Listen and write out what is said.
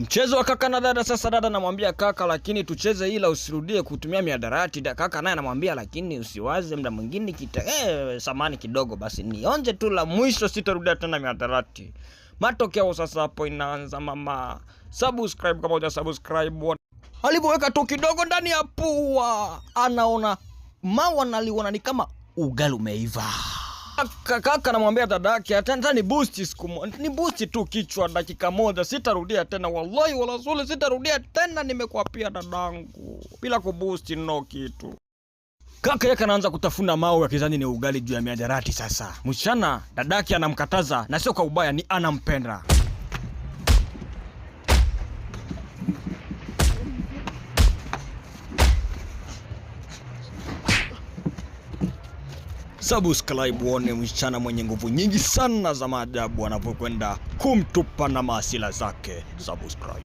Mchezo wa kaka na dada. Sasa dada anamwambia kaka, lakini tucheze ila usirudie kutumia miadarati. Kaka naye anamwambia lakini usiwaze muda mwingine samani kidogo basi nionje tu, la mwisho sitarudia tena miadarati. Matokeo sasa hapo inaanza mama. Subscribe kama hujasubscribe. Alipoweka tu kidogo ndani ya pua, anaona mawa naliona ni kama ugali umeiva. Kaka anamwambia dadake hata ni boost siku moja, ni boost tu kichwa dakika moja, sitarudia tena, wallahi wala rasuli sitarudia tena, nimekuapia dadangu, bila kuboost no kitu. Kaka yake anaanza kutafuna mawe akizani ni ugali juu ya miadarati. Sasa msichana dadake anamkataza, na sio kwa ubaya, ni anampenda. Subscribe uone msichana mwenye nguvu nyingi sana za maajabu anapokwenda kumtupa na maasila zake. Subscribe.